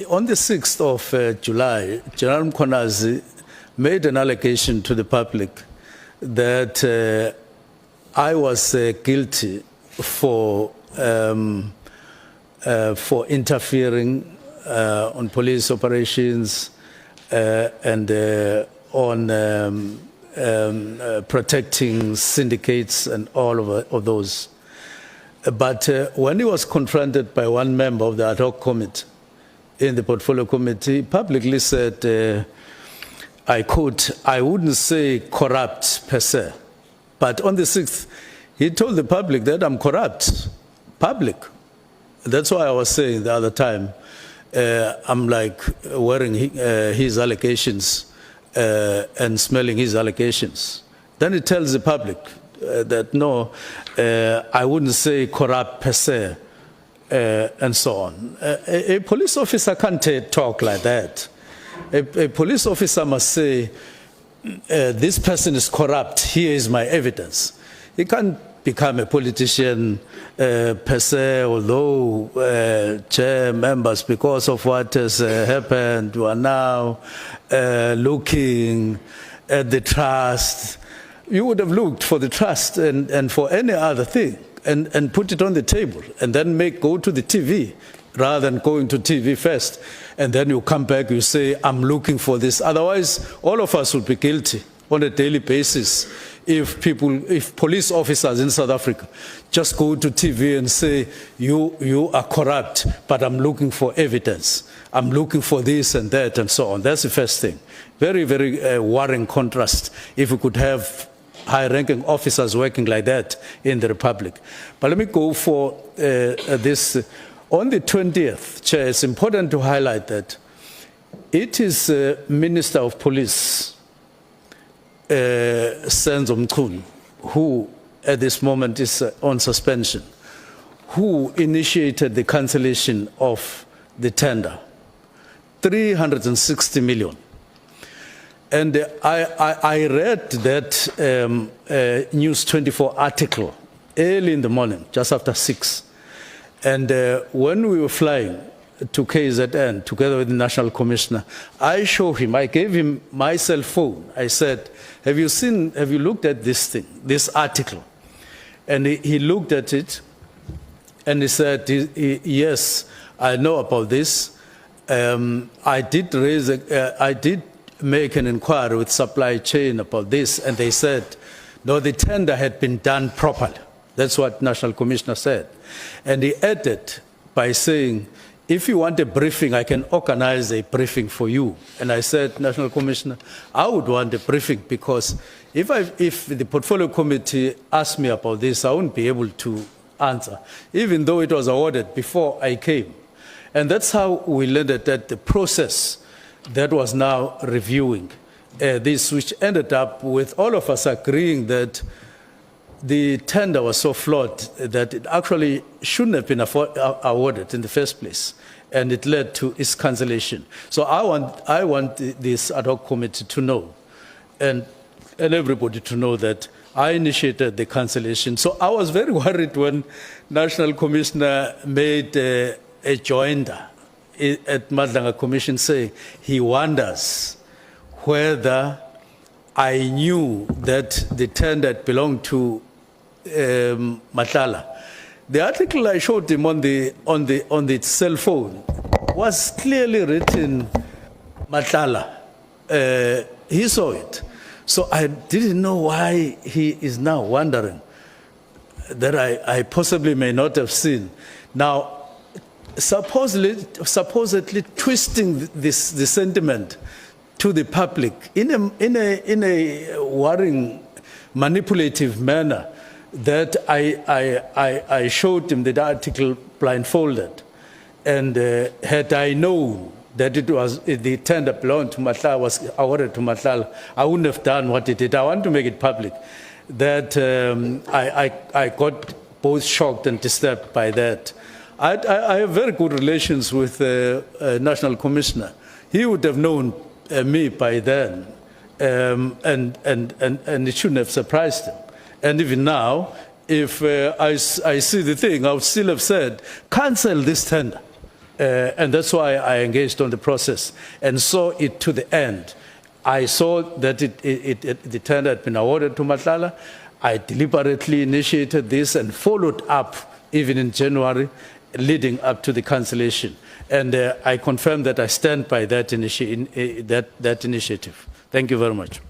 on the 6th of July, General UMkhwanazi made an allegation to the public that I was guilty for interfering on police operations and on protecting syndicates and all of those. But when he was confronted by one member of the ad hoc committee in the portfolio committee, he publicly said, I quote, "I wouldn't say corrupt per se." But on the 6th, he told the public that I'm corrupt. Public. That's why I was saying the other time, I'm like wearing his allegations and smelling his allegations. Then he tells the public that no, I wouldn't say corrupt per se, and so on. A police officer can't talk like that. A police officer must say, this person is corrupt, here is my evidence. He can't become a politician per se, although chair members, because of what has happened, we are now looking at the trust. You would have looked for the trust and for any other thing and put it on the table and then go to the TV rather than going to TV first. And then you come back, you say, I'm looking for this. Otherwise, all of us would be guilty on a daily basis if police officers in South Africa just go to TV and say, you are corrupt, but I'm looking for evidence. I'm looking for this and that and so on. That's the first thing. Very, very worrying contrast if we could have high-ranking officers working like that in the Republic. But let me go for this. On the 20th, Chair, it's important to highlight that it is Minister of Police, SENZO Mchunu, who at this moment is on suspension, who initiated the cancellation of the tender, 360 million. And I read that News 24 article early in the morning, just after 6. And when we were flying to KZN together with the National Commissioner, I gave him my cell phone. I said, have you looked at this thing, this article? And he looked at it and he said, yes, I know about this. I did make an inquiry with supply chain about this, and they said, no, the tender had been done properly. That's what National Commissioner said. And he added by saying, if you want a briefing, I can organize a briefing for you. And I said, National Commissioner, I would want a briefing because if the portfolio committee asked me about this, I wouldn't be able to answer, even though it was awarded before I came. And that's how we landed at the process that was now reviewing this, which ended up with all of us agreeing that the tender was so flawed that it actually shouldn't have been awarded in the first place, and it led to its cancellation. So I want this ad hoc committee to know, and everybody to know that I initiated the cancellation. So I was very worried when National Commissioner made a joinder at Madlanga Commission saying he wonders whether I knew that the tender belonged to Matlala. The article I showed him on the cell phone was clearly written Matlala. He saw it. So I didn't know why he is now wondering that I possibly may not have seen. Now, supposedly twisting the sentiment to the public in a worrying, manipulative manner, that I showed him the article blindfolded, and had I known that it was the tender belonged to Matlala, was awarded to Matlala, I wouldn't have done what it did. I want to make it public that I got both shocked and disturbed by that. I have very good relations with the National Commissioner. He would have known me by then, and it shouldn't have surprised him. And even now, if I see the thing, I would still have said, cancel this tender. And that's why I engaged on the process and saw it to the end. I saw that the tender had been awarded to Matlala. I deliberately initiated this and followed up even in January, leading up to the cancellation. And I confirm that I stand by that initiative. Thank you very much.